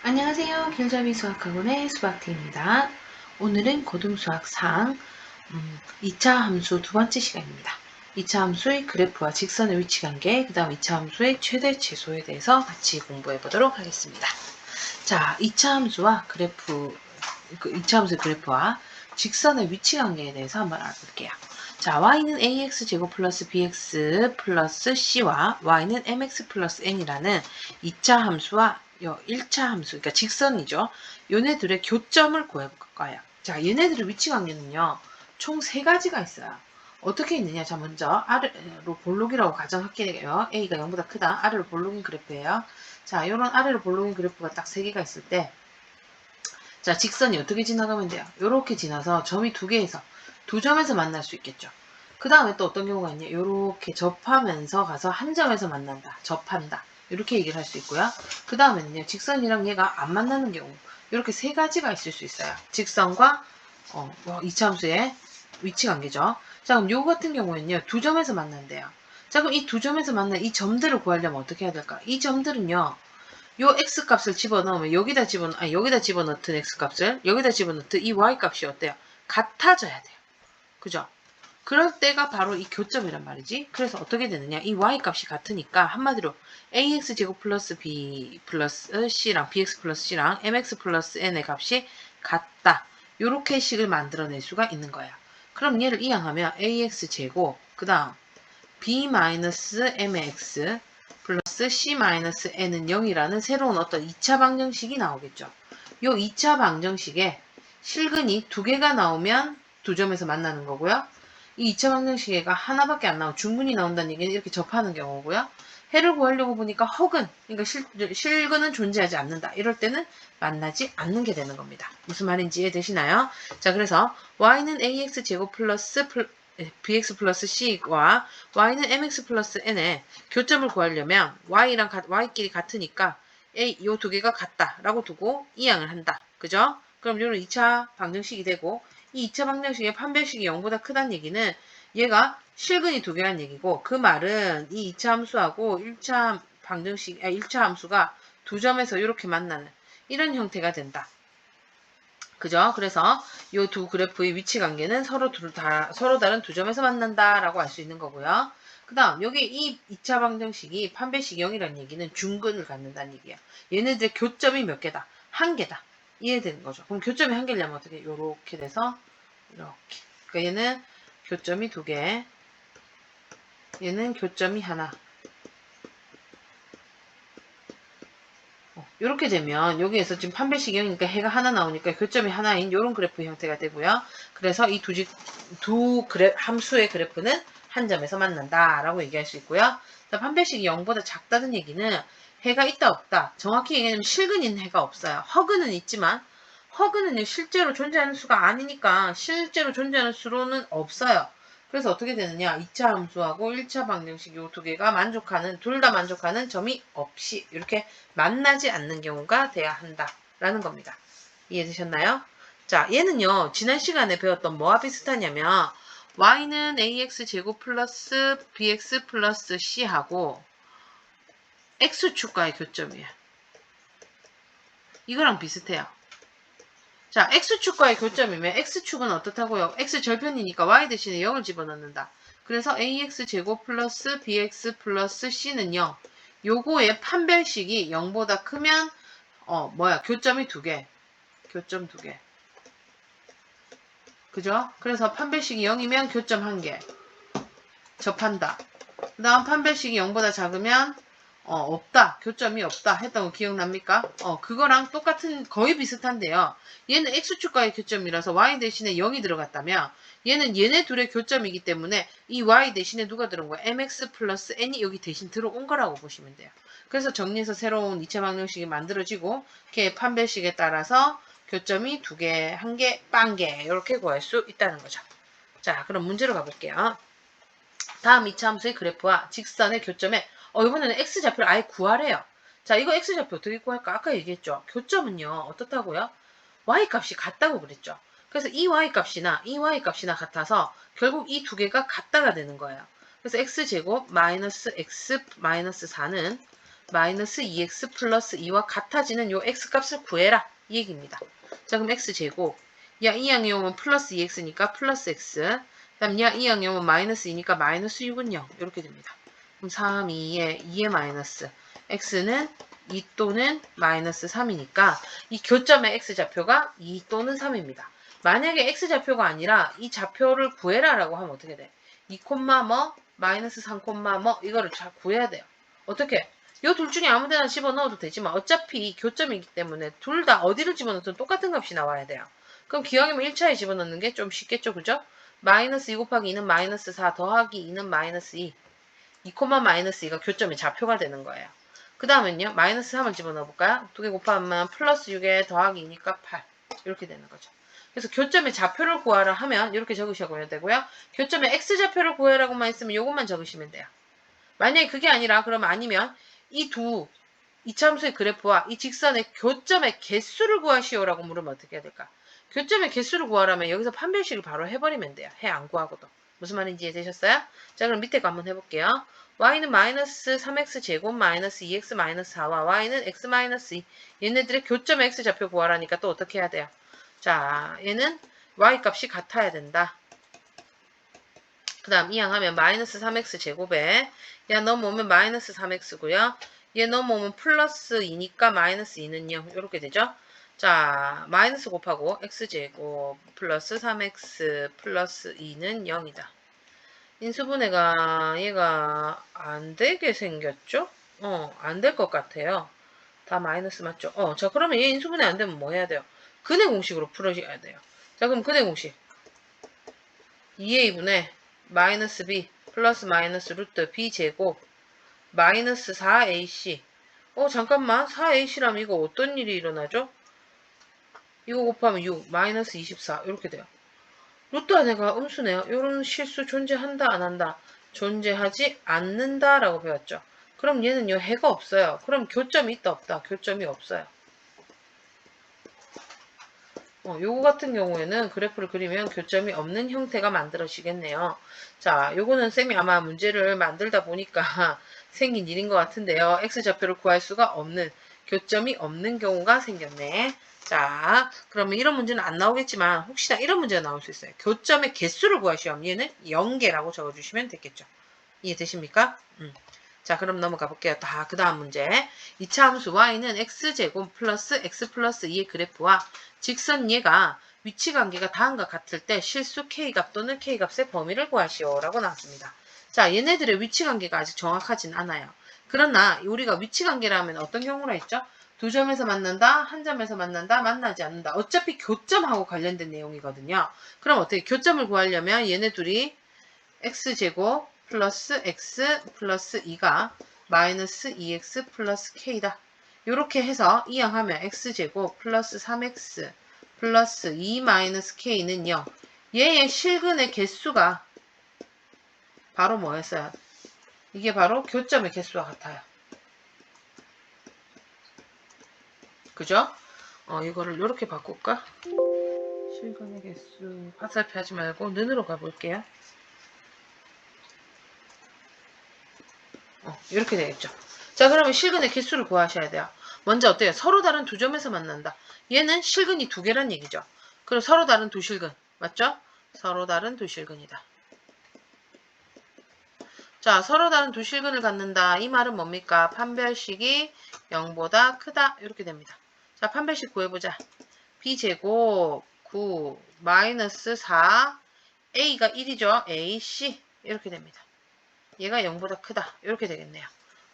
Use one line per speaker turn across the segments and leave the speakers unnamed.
안녕하세요. 길잡이 수학학원의 수학팀입니다. 오늘은 고등수학 상 2차 함수 두 번째 시간입니다. 2차 함수의 그래프와 직선의 위치 관계, 그 다음 2차 함수의 최대 최소에 대해서 같이 공부해 보도록 하겠습니다. 자, 2차 함수와 그래프, 2차 함수의 그래프와 직선의 위치 관계에 대해서 한번 알아볼게요. 자, y는 ax제곱 플러스 bx 플러스 c와 y는 mx 플러스 n이라는 2차 함수와 1차 함수, 그러니까 직선이죠. 얘네들의 교점을 구해볼 거예요. 자, 얘네들의 위치 관계는요, 총 3가지가 있어요. 어떻게 있느냐? 자, 먼저 아래로 볼록이라고 가정할게요. a가 0보다 크다. 아래로 볼록인 그래프예요. 자, 요런 아래로 볼록인 그래프가 딱 3개가 있을 때, 자, 직선이 어떻게 지나가면 돼요? 요렇게 지나서 점이 2개에서 2점에서 만날 수 있겠죠. 그 다음에 또 어떤 경우가 있냐? 요렇게 접하면서 가서 한 점에서 만난다. 접한다. 이렇게 얘기를 할 수 있고요. 그 다음에는요, 직선이랑 얘가 안 만나는 경우. 이렇게 3가지가 있을 수 있어요. 직선과 2차 함수의 위치 관계죠. 자, 그럼 요 같은 경우에는요, 2점에서 만난대요. 자, 그럼 이 2점에서 만난 이 점들을 구하려면 어떻게 해야 될까? 이 점들은요, 요 x 값을 집어넣으면 여기다 집어넣든 x 값을 여기다 집어넣든 이 y 값이 어때요? 같아져야 돼요. 그죠? 그럴 때가 바로 이 교점이란 말이지. 그래서 어떻게 되느냐? 이 y 값이 같으니까 한마디로 ax 제곱 플러스 b 플러스 c랑 bx 플러스 c랑 mx 플러스 n의 값이 같다. 요렇게 식을 만들어낼 수가 있는 거야. 그럼 얘를 이항하면 ax 제곱 그 다음 b 마이너스 mx 플러스 c-n은 0이라는 새로운 어떤 2차 방정식이 나오겠죠. 요 2차 방정식에 실근이 2개가 나오면 2점에서 만나는 거고요. 이 2차 방정식에가 하나밖에 안 나오고 중근이 나온다는 얘기는 이렇게 접하는 경우고요. 해를 구하려고 보니까 허근, 그러니까 실근은 존재하지 않는다. 이럴 때는 만나지 않는 게 되는 겁니다. 무슨 말인지 이해되시나요? 자, 그래서 y는 ax 제곱 플러스 bx 플러스 c와 y는 mx 플러스 n의 교점을 구하려면 y끼리 같으니까 요 2개가 같다라고 두고 이항을 한다. 그죠? 그럼 요는 2차 방정식이 되고 이 2차 방정식의 판별식이 0보다 크다는 얘기는 얘가 실근이 2개란 얘기고 그 말은 이 2차 함수하고 1차 1차 함수가 2점에서 이렇게 만나는 이런 형태가 된다. 그죠? 그래서 이 두 그래프의 위치 관계는 서로 다른 2점에서 만난다라고 알 수 있는 거고요. 그 다음 여기 이 2차 방정식이 판별식 0이라는 얘기는 중근을 갖는다는 얘기야. 얘네들 교점이 몇 개다? 1개다. 이해되는 거죠. 그럼 교점이 1개려면 어떻게? 요렇게 돼서 이렇게. 그러니까 얘는 교점이 2개, 얘는 교점이 하나. 이렇게 되면 여기에서 지금 판별식이니까 해가 하나 나오니까 교점이 하나인 이런 그래프 형태가 되고요. 그래서 이 함수의 그래프는 한 점에서 만난다라고 얘기할 수 있고요. 판별식이 0보다 작다는 얘기는 해가 있다 없다. 정확히 얘기하면 실근인 해가 없어요. 허근은 있지만 허근은 실제로 존재하는 수가 아니니까 실제로 존재하는 수로는 없어요. 그래서 어떻게 되느냐? 2차 함수하고 1차 방정식 요 2개가 둘 다 만족하는 점이 없이 이렇게 만나지 않는 경우가 돼야 한다라는 겁니다. 이해되셨나요? 자, 얘는요. 지난 시간에 배웠던 뭐와 비슷하냐면 y는 ax제곱 플러스 bx 플러스 c하고 x축과의 교점이에요. 이거랑 비슷해요. 자, x축과의 교점이면 x축은 어떻다고요? x절편이니까 y 대신에 0을 집어넣는다. 그래서 ax제곱 플러스 bx 플러스 c는 0. 요거의 판별식이 0보다 크면 교점이 2개. 교점 2개. 그죠? 그래서 판별식이 0이면 교점 1개. 접한다. 그 다음 판별식이 0보다 작으면 없다. 교점이 없다. 했던 거 기억납니까? 그거랑 똑같은, 거의 비슷한데요. 얘는 x축과의 교점이라서 y 대신에 0이 들어갔다면 얘는 얘네 둘의 교점이기 때문에 이 y 대신에 누가 들어온 거야? mx 플러스 n이 여기 대신 들어온 거라고 보시면 돼요. 그래서 정리해서 새로운 2차 방정식이 만들어지고 이렇게 판별식에 따라서 교점이 2개, 1개, 빵개 이렇게 구할 수 있다는 거죠. 자, 그럼 문제로 가볼게요. 다음 2차 함수의 그래프와 직선의 교점에 이번에는 x좌표를 아예 구하래요. 자, 이거 x좌표 어떻게 구할까? 아까 얘기했죠. 교점은요. 어떻다고요? y값이 같다고 그랬죠. 그래서 이 y값이나 이 y값이나 같아서 결국 이 2개가 같다가 되는 거예요. 그래서 x제곱 마이너스 x 마이너스 4는 마이너스 2x 플러스 2와 같아지는 요 x값을 구해라. 이 얘기입니다. 자, 그럼 x제곱. 야, 이 양이 오면 플러스 2x니까 플러스 x. 그 다음 야, 이 양이 오면 마이너스 2니까 마이너스 6은 0. 이렇게 됩니다. 그럼 3, 2에 마이너스. x는 2 또는 마이너스 3이니까 이 교점의 x좌표가 2 또는 3입니다. 만약에 x좌표가 아니라 이 좌표를 구해라 라고 하면 어떻게 돼? 2, 뭐, 마이너스 3, 뭐, 이거를 잘 구해야 돼요. 어떻게? 이 둘 중에 아무 데나 집어넣어도 되지만 어차피 교점이기 때문에 둘 다 어디를 집어넣든 똑같은 값이 나와야 돼요. 그럼 기왕이면 1차에 집어넣는 게 좀 쉽겠죠, 그죠? 마이너스 2 곱하기 2는 마이너스 4 더하기 2는 마이너스 2. 2, 마이너스 2가 교점의 좌표가 되는 거예요. 그 다음은요, 마이너스 3을 집어넣어볼까요? 2개 곱하면 플러스 6에 더하기 2니까 8. 이렇게 되는 거죠. 그래서 교점의 좌표를 구하라 하면 이렇게 적으셔야 되고요. 교점의 x좌표를 구해라고만 했으면 이것만 적으시면 돼요. 만약에 그게 아니라 그러면 아니면 이차함수의 그래프와 이 직선의 교점의 개수를 구하시오라고 물으면 어떻게 해야 될까? 교점의 개수를 구하라면 여기서 판별식을 바로 해버리면 돼요. 해 안 구하고도. 무슨 말인지 이해되셨어요? 자, 그럼 밑에 거 한번 해볼게요. y는 마이너스 3x 제곱 마이너스 2x 마이너스 4와 y는 x 마이너스 2. 얘네들의 교점의 x좌표 구하라니까 또 어떻게 해야 돼요? 자, 얘는 y 값이 같아야 된다. 그 다음 이항하면 마이너스 3x 제곱에 야 넘어오면 마이너스 3x고요. 얘 넘어오면 플러스 2니까 마이너스 2는 0 이렇게 되죠. 자, 마이너스 곱하고 x제곱 플러스 3x 플러스 2는 0이다. 인수분해가 얘가 안 되게 생겼죠? 안 될 것 같아요. 다 마이너스 맞죠? 자, 그러면 얘 인수분해 안 되면 뭐 해야 돼요? 근해 공식으로 풀어줘야 돼요. 자, 그럼 근해 공식. 2a분의 마이너스 b 플러스 마이너스 루트 b 제곱 마이너스 4ac. 잠깐만. 4ac라면 이거 어떤 일이 일어나죠? 이거 곱하면 6 마이너스 24 이렇게 돼요. 루트 안에가 음수네요. 이런 실수 존재한다 안 한다? 존재하지 않는다 라고 배웠죠. 그럼 얘는 요 해가 없어요. 그럼 교점이 있다 없다? 교점이 없어요. 요거 같은 경우에는 그래프를 그리면 교점이 없는 형태가 만들어지겠네요. 자, 요거는 쌤이 아마 문제를 만들다 보니까 생긴 일인 것 같은데요. x좌표를 구할 수가 없는, 교점이 없는 경우가 생겼네. 자, 그러면 이런 문제는 안 나오겠지만 혹시나 이런 문제가 나올 수 있어요. 교점의 개수를 구하시면 얘는 0개라고 적어주시면 되겠죠. 이해되십니까? 자, 그럼 넘어가 볼게요. 그 다음 문제. 2차 함수 y는 x제곱 플러스 x 플러스 2의 그래프와 직선 얘가 위치 관계가 다음과 같을 때 실수 k값 또는 k값의 범위를 구하시오 라고 나왔습니다. 자, 얘네들의 위치 관계가 아직 정확하진 않아요. 그러나 우리가 위치 관계라면 어떤 경우라 했죠? 두 점에서 만난다, 한 점에서 만난다, 만나지 않는다. 어차피 교점하고 관련된 내용이거든요. 그럼 어떻게 교점을 구하려면 얘네 둘이 x제곱 플러스 x 플러스 2가 마이너스 2x 플러스 k다. 이렇게 해서 이항하면 x제곱 플러스 3x 플러스 2 마이너스 k는 0. 얘의 실근의 개수가 바로 뭐였어요? 이게 바로 교점의 개수와 같아요. 그죠? 이거를 이렇게 바꿀까? 실근의 개수 화살표 하지 말고 눈으로 가볼게요. 이렇게 되겠죠. 자, 그러면 실근의 개수를 구하셔야 돼요. 먼저 어때요? 서로 다른 두 점에서 만난다. 얘는 실근이 두 개란 얘기죠. 그럼 서로 다른 두 실근. 맞죠? 서로 다른 두 실근이다. 자, 서로 다른 두 실근을 갖는다. 이 말은 뭡니까? 판별식이 0보다 크다. 이렇게 됩니다. 자, 판별식 구해보자. b제곱 9 마이너스 4 a가 1이죠. ac 이렇게 됩니다. 얘가 0보다 크다. 이렇게 되겠네요.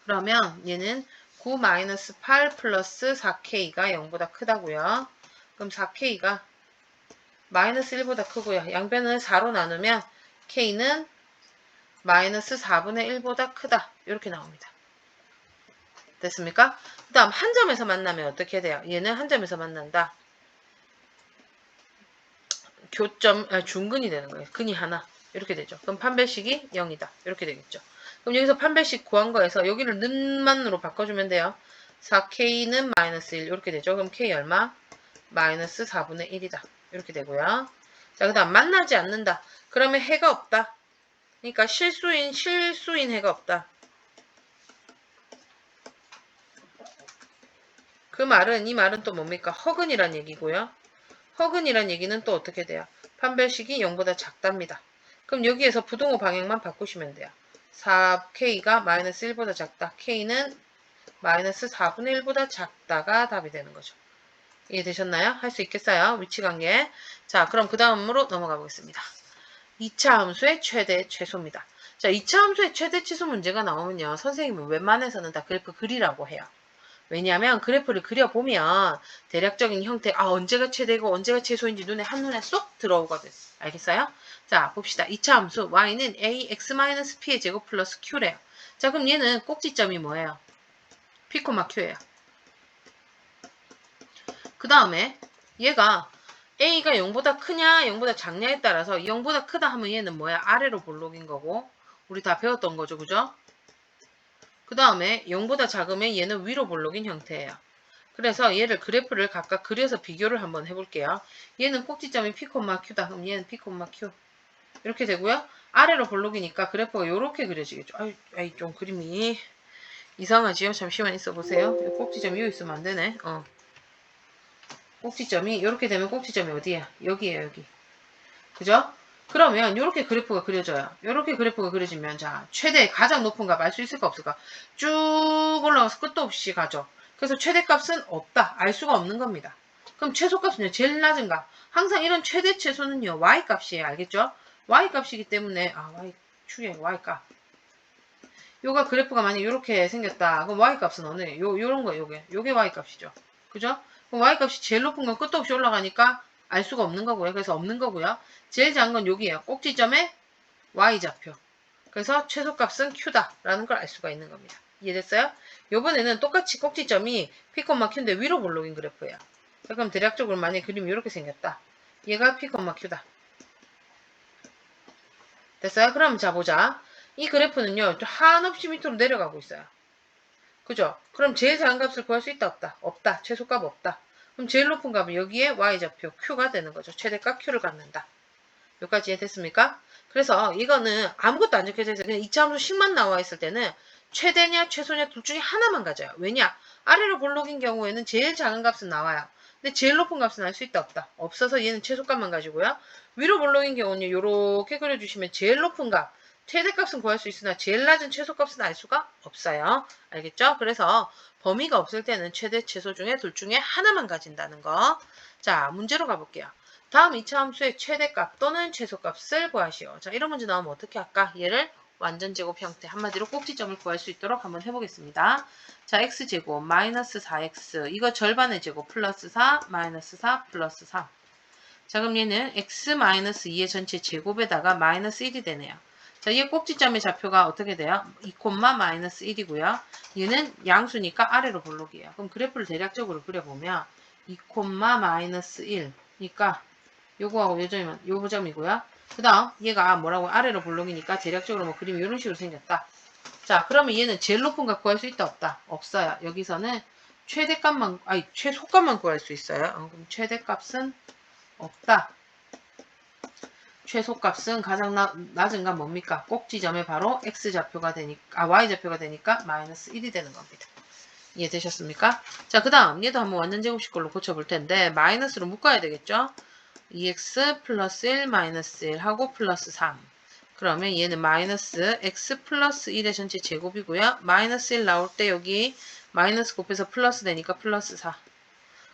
그러면 얘는 9-8 플러스 4k가 0보다 크다고요. 그럼 4k가 마이너스 1보다 크고요. 양변을 4로 나누면 k는 마이너스 4분의 1보다 크다. 이렇게 나옵니다. 됐습니까? 그 다음 한 점에서 만나면 어떻게 돼요? 얘는 한 점에서 만난다. 중근이 되는 거예요. 근이 하나. 이렇게 되죠. 그럼 판별식이 0이다. 이렇게 되겠죠. 그럼 여기서 판별식 구한 거에서 여기를 는만으로 바꿔주면 돼요. 4k는 마이너스 1 이렇게 되죠. 그럼 k 얼마? 마이너스 4분의 1이다. 이렇게 되고요. 자, 그 다음 만나지 않는다. 그러면 해가 없다. 그러니까 실수인 해가 없다. 그 말은 이 말은 또 뭡니까? 허근이란 얘기고요. 허근이란 얘기는 또 어떻게 돼요? 판별식이 0보다 작답니다. 그럼 여기에서 부동호 방향만 바꾸시면 돼요. 4K가 마이너스 1보다 작다. K는 마이너스 4분의 1보다 작다가 답이 되는 거죠. 이해되셨나요? 할 수 있겠어요? 위치관계. 자, 그럼 그 다음으로 넘어가 보겠습니다. 2차 함수의 최대 최소입니다. 자, 2차 함수의 최대 최소 문제가 나오면요. 선생님은 웬만해서는 다 그래프 그리라고 해요. 왜냐하면 그래프를 그려보면 대략적인 형태, 언제가 최대고 언제가 최소인지 한눈에 쏙 들어오거든. 알겠어요? 자, 봅시다. 2차 함수 y는 ax-p의 제곱 플러스 q래요. 자, 그럼 얘는 꼭지점이 뭐예요? p, q예요. 그 다음에 얘가 a가 0보다 크냐 0보다 작냐에 따라서 0보다 크다 하면 얘는 뭐야? 아래로 볼록인 거고 우리 다 배웠던 거죠. 그죠? 그 다음에 0보다 작으면 얘는 위로 볼록인 형태예요. 그래서 얘를 그래프를 각각 그려서 비교를 한번 해볼게요. 얘는 꼭지점이 p, q다. 그럼 얘는 p, q 이렇게 되고요. 아래로 볼록이니까 그래프가 이렇게 그려지겠죠. 아이 좀 그림이 이상하지요? 잠시만 있어 보세요. 꼭지점이 여기 있으면 안 되네. 꼭지점이 이렇게 되면 꼭지점이 어디야? 여기에요, 여기. 그죠? 그러면 이렇게 그래프가 그려져요. 이렇게 그래프가 그려지면 자 최대 가장 높은 값 알 수 있을까 없을까? 쭉 올라가서 끝도 없이 가죠. 그래서 최대값은 없다. 알 수가 없는 겁니다. 그럼 최소값은요. 제일 낮은 값. 항상 이런 최대 최소는요. y값이에요. 알겠죠? y값이기 때문에 y 축에 y값. 요가 그래프가 만약 이렇게 생겼다. 그럼 y값은 어느 요런 거 요게 y값이죠. 그죠? 그럼 y값이 제일 높은 건 끝도 없이 올라가니까 알 수가 없는 거고요. 그래서 없는 거고요. 제일 작은 건 여기에요. 꼭지점에 y좌표. 그래서 최소값은 q다라는 걸 알 수가 있는 겁니다. 이해됐어요? 요번에는 똑같이 꼭지점이 p, q인데 위로 볼록인 그래프예요. 그럼 대략적으로 만약 그림이 이렇게 생겼다. 얘가 p, q다. 됐어요? 그럼 자 보자. 이 그래프는요. 한없이 밑으로 내려가고 있어요. 그죠? 그럼 제일 작은 값을 구할 수 있다 없다? 없다. 최소값 없다. 그럼 제일 높은 값은 여기에 y좌표 q가 되는 거죠. 최대값 q를 갖는다. 여기까지 이해됐습니까? 그래서 이거는 아무것도 안 적혀져 있어요. 그냥 2차 함수 식만 나와 있을 때는 최대냐 최소냐 둘 중에 하나만 가져요. 왜냐? 아래로 볼록인 경우에는 제일 작은 값은 나와요. 근데 제일 높은 값은 알 수 있다 없다? 없어서 얘는 최소값만 가지고요. 위로 볼록인 경우는 이렇게 그려주시면 제일 높은 값, 최대값은 구할 수 있으나 제일 낮은 최소값은 알 수가 없어요. 알겠죠? 그래서 범위가 없을 때는 최대 최소 중에 둘 중에 하나만 가진다는 거. 자, 문제로 가볼게요. 다음 2차 함수의 최대값 또는 최소값을 구하시오. 자, 이런 문제 나오면 어떻게 할까? 얘를 완전 제곱 형태, 한마디로 꼭지점을 구할 수 있도록 한번 해보겠습니다. 자, x제곱 마이너스 4x, 이거 절반의 제곱 플러스 4 마이너스 4 플러스 3. 자, 그럼 얘는 x 마이너스 2의 전체 제곱에다가 마이너스 1이 되네요. 자, 얘 꼭지점의 좌표가 어떻게 돼요? 2, 마이너스 1이고요. 얘는 양수니까 아래로 볼록이에요. 그럼 그래프를 대략적으로 그려보면 2, 마이너스 1니까 요거하고 요 점이고요. 그 다음 얘가 뭐라고 아래로 볼록이니까 대략적으로 뭐 그림이 이런 식으로 생겼다. 자, 그러면 얘는 제일 높은 값 구할 수 있다 없다? 없어요. 여기서는 최소값만 구할 수 있어요. 그럼 최대값은 없다. 최소값은 가장 낮은 값 뭡니까? 꼭지점에 바로 x좌표가 되니까 y좌표가 되니까 마이너스 1이 되는 겁니다. 이해되셨습니까? 자, 그 다음 얘도 한번 완전 제곱식 걸로 고쳐볼 텐데 마이너스로 묶어야 되겠죠? 2x 플러스 1 마이너스 1 하고 플러스 3. 그러면 얘는 마이너스 x 플러스 1의 전체 제곱이고요. 마이너스 1 나올 때 여기 마이너스 곱해서 플러스 되니까 플러스 4.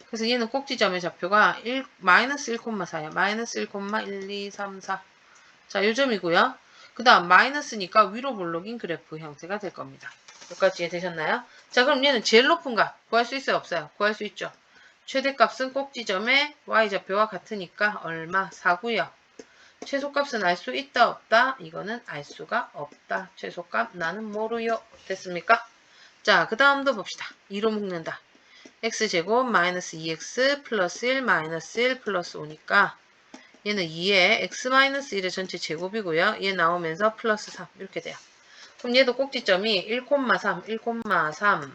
그래서 얘는 꼭지점의 좌표가 마이너스 1,4야. 마이너스 1,1, 2, 3, 4. 자, 요 점이고요. 그 다음 마이너스니까 위로 볼록인 그래프 형태가 될 겁니다. 여기까지 이해되셨나요? 자, 그럼 얘는 제일 높은 값 구할 수 있어요? 없어요? 구할 수 있죠. 최대값은 꼭지점의 y좌표와 같으니까 얼마? 4고요. 최소값은 알 수 있다 없다? 이거는 알 수가 없다. 최소값 나는 모르요. 됐습니까? 자, 그 다음도 봅시다. 2로 묶는다. x제곱 마이너스 2x 플러스 1 마이너스 1 플러스 5니까 얘는 2에 x 마이너스 1의 전체 제곱이고요. 얘 나오면서 플러스 3 이렇게 돼요. 그럼 얘도 꼭지점이 1,3, 1,3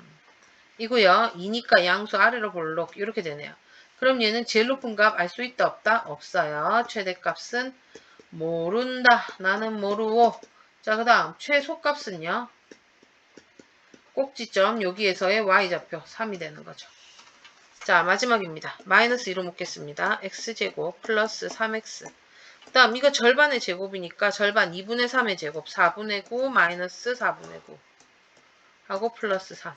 이고요. 2니까 양수 아래로 볼록 이렇게 되네요. 그럼 얘는 제일 높은 값 알 수 있다 없다? 없어요. 최대값은 모른다. 나는 모르고. 자, 그 다음 최소값은요. 꼭지점 여기에서의 y좌표 3이 되는 거죠. 자, 마지막입니다. 마이너스 2로 묶겠습니다. x제곱 플러스 3x. 그 다음 이거 절반의 제곱이니까 절반 2분의 3의 제곱 4분의 9 마이너스 4분의 9 하고 플러스 3.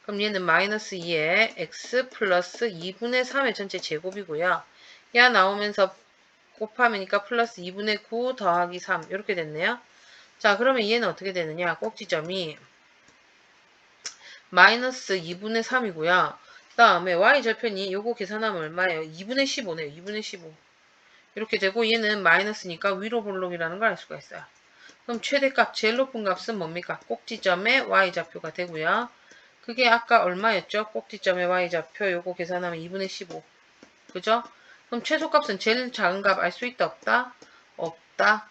그럼 얘는 마이너스 2에 x 플러스 2분의 3의 전체 제곱이고요. 야 나오면서 곱하면니까 플러스 2분의 9 더하기 3 이렇게 됐네요. 자, 그러면 얘는 어떻게 되느냐. 꼭지점이 마이너스 2분의 3이고요. 그 다음에 y절편이 요거 계산하면 얼마예요? 2분의 15네요. 2분의 15. 이렇게 되고 얘는 마이너스니까 위로 볼록이라는 걸 알 수가 있어요. 그럼 최대값, 제일 높은 값은 뭡니까? 꼭지점의 y좌표가 되고요. 그게 아까 얼마였죠? 꼭지점의 y좌표 요거 계산하면 2분의 15. 그죠? 그럼 최소값은 제일 작은 값 알 수 있다 없다? 없다.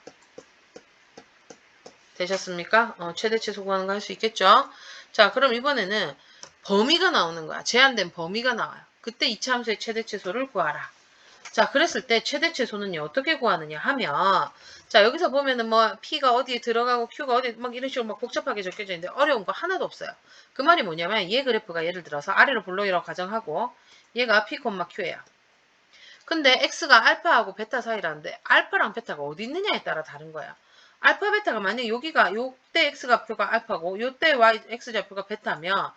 되셨습니까? 최대 최소 구하는 거 할 수 있겠죠? 자, 그럼 이번에는 범위가 나오는 거야. 제한된 범위가 나와요. 그때 이차 함수의 최대 최소를 구하라. 자, 그랬을 때 최대 최소는요, 어떻게 구하느냐 하면, 자, 여기서 보면은 뭐, P가 어디에 들어가고 Q가 어디에 막 이런 식으로 막 복잡하게 적혀져 있는데 어려운 거 하나도 없어요. 그 말이 뭐냐면, 얘 그래프가 예를 들어서 아래로 볼록이라고 가정하고, 얘가 P, Q예요. 근데 X가 알파하고 베타 사이라는데, 알파랑 베타가 어디 있느냐에 따라 다른 거야. 알파, 베타가 만약에 여기가, 요때 X좌표가 알파고, 요때 Y, X좌표가 베타면,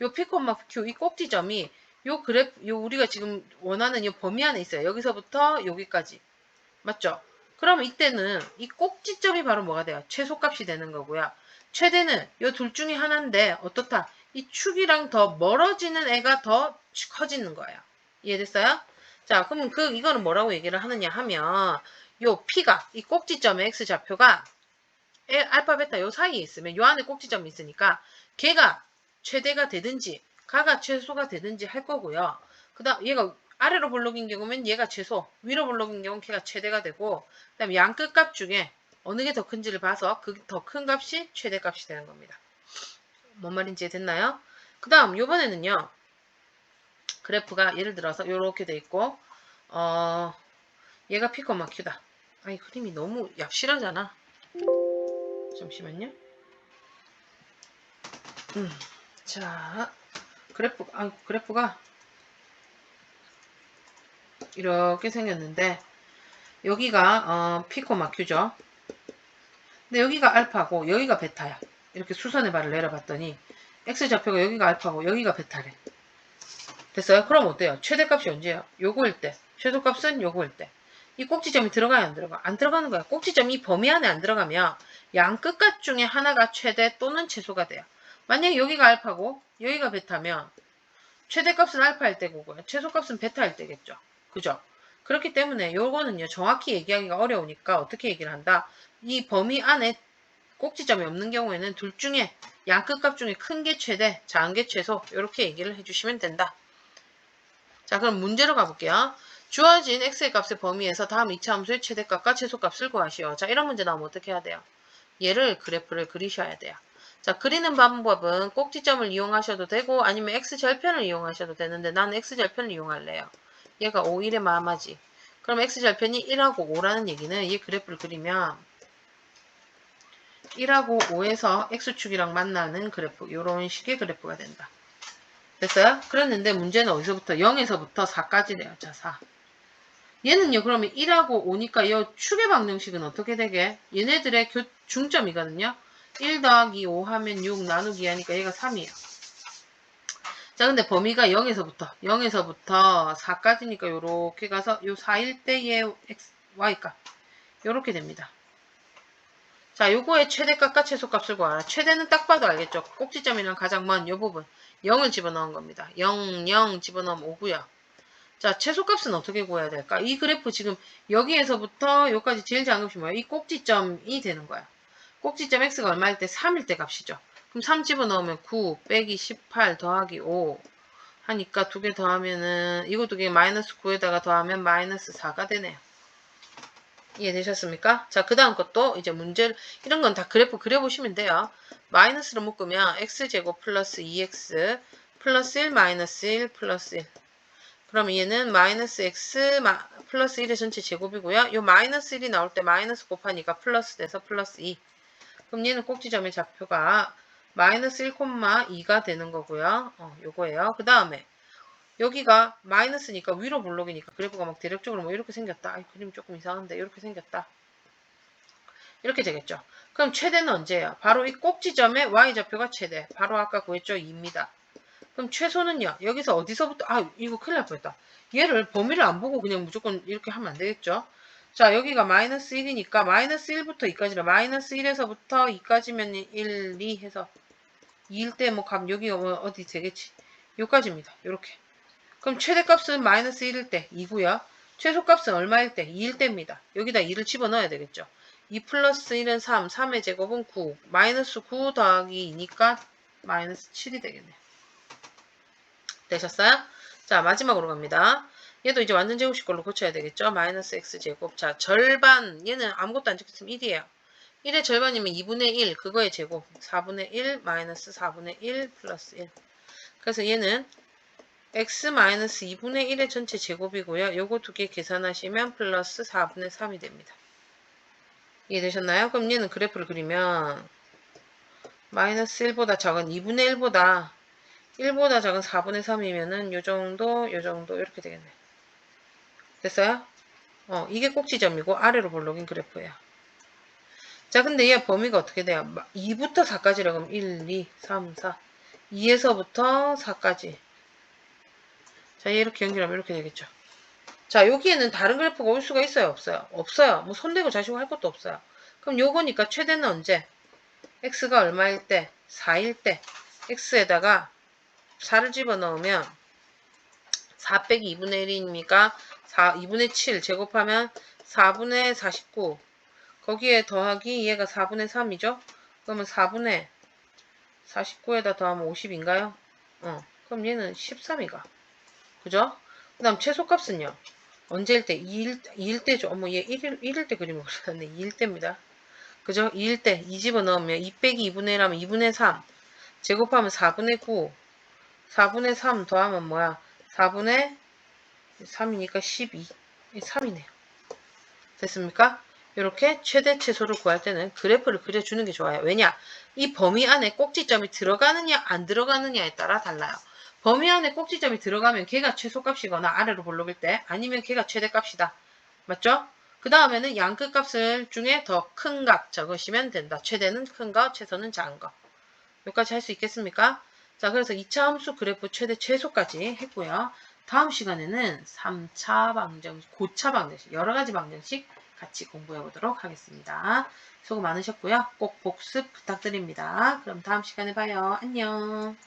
요 P, Q, 이 꼭지점이 요 그래프, 요 우리가 지금 원하는 이 범위 안에 있어요. 여기서부터 여기까지. 맞죠? 그러면 이때는 이 꼭지점이 바로 뭐가 돼요? 최소값이 되는 거고요. 최대는 요 둘 중에 하나인데 어떻다? 이 축이랑 더 멀어지는 애가 더 커지는 거예요. 이해됐어요? 자, 그러면 이거는 뭐라고 얘기를 하느냐 하면 요 P가 이 꼭지점의 X좌표가 알파, 베타 요 사이에 있으면 요 안에 꼭지점이 있으니까 걔가 최대가 되든지 가가 최소가 되든지 할 거고요. 그 다음 얘가 아래로 볼록인 경우면 얘가 최소, 위로 볼록인 경우는 걔가 최대가 되고 그 다음에 양 끝값 중에 어느 게 더 큰지를 봐서 그 더 큰 값이 최대값이 되는 겁니다. 뭔 말인지 됐나요? 그 다음 요번에는요. 그래프가 예를 들어서 요렇게 돼 있고 얘가 P, Q다. 아니 그림이 너무 얍실하잖아. 잠시만요. 자, 그래프가 이렇게 생겼는데 여기가 P, Q죠. 근데 여기가 알파고 여기가 베타야. 이렇게 수선의 발을 내려봤더니 X좌표가 여기가 알파고 여기가 베타래. 됐어요? 그럼 어때요? 최대값이 언제예요? 요거일 때. 최소값은 요거일 때. 이 꼭지점이 들어가요? 안 들어가? 안 들어가는 거야. 꼭지점이 범위 안에 안 들어가면 양 끝값 중에 하나가 최대 또는 최소가 돼요. 만약에 여기가 알파고 여기가 베타면 최대값은 알파일 때고요. 최소값은 베타일 때겠죠. 그죠? 그렇기 때문에 요거는요. 정확히 얘기하기가 어려우니까 어떻게 얘기를 한다? 이 범위 안에 꼭지점이 없는 경우에는 둘 중에 양 끝값 중에 큰 게 최대, 작은 게 최소 이렇게 얘기를 해주시면 된다. 자, 그럼 문제로 가볼게요. 주어진 x의 값의 범위에서 다음 이차 함수의 최대값과 최소값을 구하시오. 자, 이런 문제 나오면 어떻게 해야 돼요? 얘를 그래프를 그리셔야 돼요. 자, 그리는 방법은 꼭지점을 이용하셔도 되고 아니면 x절편을 이용하셔도 되는데 나는 x절편을 이용할래요. 얘가 5, 1의 마마지. 그럼 x절편이 1하고 5라는 얘기는 이 그래프를 그리면 1하고 5에서 x축이랑 만나는 그래프, 이런 식의 그래프가 된다. 됐어요? 그랬는데 문제는 어디서부터? 0에서부터 4까지래요. 자, 4. 얘는요, 그러면 1하고 5니까 이 축의 방정식은 어떻게 되게? 얘네들의 중점이거든요. 1 더하기 5 하면 6 나누기 하니까 얘가 3이에요. 자, 근데 범위가 0에서부터 4까지니까 요렇게 가서 요 4일 때의 y값. 요렇게 됩니다. 자, 요거의 최대값과 최소값을 구하라. 최대는 딱 봐도 알겠죠? 꼭지점이랑 가장 먼 요 부분. 0을 집어넣은 겁니다. 0, 0 집어넣으면 5고요. 자, 최소값은 어떻게 구해야 될까? 이 그래프 지금 여기에서부터 여기까지 제일 작은 값이 뭐야? 이 꼭지점이 되는 거야. 꼭지점 x가 얼마일 때? 3일 때 값이죠. 그럼 3 집어넣으면 9 빼기 18 더하기 5 하니까 두 개 더하면은 이거 두 개 마이너스 9에다가 더하면 마이너스 4가 되네요. 이해되셨습니까? 자, 그 다음 것도 이제 문제를, 이런 건 다 그래프 그려보시면 돼요. 마이너스로 묶으면 x제곱 플러스 2x 플러스 1 마이너스 1 플러스 1. 그럼 얘는 마이너스 x 플러스 1의 전체 제곱이고요. 요 마이너스 1이 나올 때 마이너스 곱하니까 플러스 돼서 플러스 2. 그럼 얘는 꼭지점의 좌표가 마이너스 1,2가 되는 거고요. 요거예요. 그 다음에 여기가 마이너스니까 위로 볼록이니까 그래프가 막 대략적으로 뭐 이렇게 생겼다. 아, 그림이 조금 이상한데 이렇게 생겼다. 이렇게 되겠죠. 그럼 최대는 언제예요? 바로 이 꼭지점의 y좌표가 최대. 바로 아까 구했죠? 2입니다. 그럼 최소는요? 여기서 어디서부터 이거 큰일 날 뻔했다. 얘를 범위를 안 보고 그냥 무조건 이렇게 하면 안 되겠죠? 자, 여기가 마이너스 1이니까 마이너스 1부터 2까지라 마이너스 1에서부터 2까지면 1, 2 해서 2일 때 뭐 값 여기가 뭐 어디 되겠지? 여기까지입니다. 요렇게. 그럼 최대값은 마이너스 1일 때 2고요. 최소값은 얼마일 때? 2일 때입니다. 여기다 2를 집어넣어야 되겠죠. 2 플러스 1은 3, 3의 제곱은 9, 마이너스 9 더하기 2니까 마이너스 7이 되겠네요. 되셨어요? 자, 마지막으로 갑니다. 얘도 이제 완전 제곱식 걸로 고쳐야 되겠죠? 마이너스 x제곱. 자, 절반. 얘는 아무것도 안 적혔으면 1이에요. 1의 절반이면 2분의 1. 그거의 제곱. 4분의 1 마이너스 4분의 1 플러스 1. 그래서 얘는 x 마이너스 2분의 1의 전체 제곱이고요. 요거 두 개 계산하시면 플러스 4분의 3이 됩니다. 이해되셨나요? 그럼 얘는 그래프를 그리면 마이너스 1보다 작은 2분의 1보다 작은 4분의 3이면은 요 정도 이렇게 되겠네. 됐어요? 이게 꼭지점이고 아래로 볼록인 그래프예요. 자, 근데 얘 범위가 어떻게 돼요? 2부터 4까지라고 하면 1, 2, 3, 4. 2에서부터 4까지. 자, 얘 이렇게 연결하면 이렇게 되겠죠. 자, 여기에는 다른 그래프가 올 수가 있어요? 없어요? 없어요. 뭐 손대고 자시고 할 것도 없어요. 그럼 요거니까 최대는 언제? x가 얼마일 때? 4일 때. x에다가 4를 집어넣으면 4 빼기 2분의 1이니까 2분의 7 제곱하면 4분의 49. 거기에 더하기 얘가 4분의 3이죠? 그러면 4분의 49에다 더하면 50인가요? 그럼 얘는 13이가. 그죠? 그 다음 최소값은요? 언제일 때? 2일 때죠. 얘 1일 때 그리면 그러네. 2일 때입니다. 그죠? 2일 때 2 집어넣으면 2 빼기 2분의 1 하면 2분의 3 제곱하면 4분의 9 4분의 3 더하면 뭐야? 4분의 3이니까 12 3이네요. 됐습니까? 이렇게 최대 최소를 구할 때는 그래프를 그려주는 게 좋아요. 왜냐? 이 범위 안에 꼭지점이 들어가느냐 안 들어가느냐에 따라 달라요. 범위 안에 꼭지점이 들어가면 걔가 최소값이거나 아래로 볼록일 때 아니면 걔가 최대값이다. 맞죠? 그 다음에는 양끝 값을 중에 더 큰 값 적으시면 된다. 최대는 큰 거, 최소는 작은 거. 여기까지 할 수 있겠습니까? 자, 그래서 2차 함수 그래프 최대 최소까지 했고요. 다음 시간에는 3차 방정식, 고차 방정식, 여러 가지 방정식 같이 공부해 보도록 하겠습니다. 수고 많으셨고요. 꼭 복습 부탁드립니다. 그럼 다음 시간에 봐요. 안녕.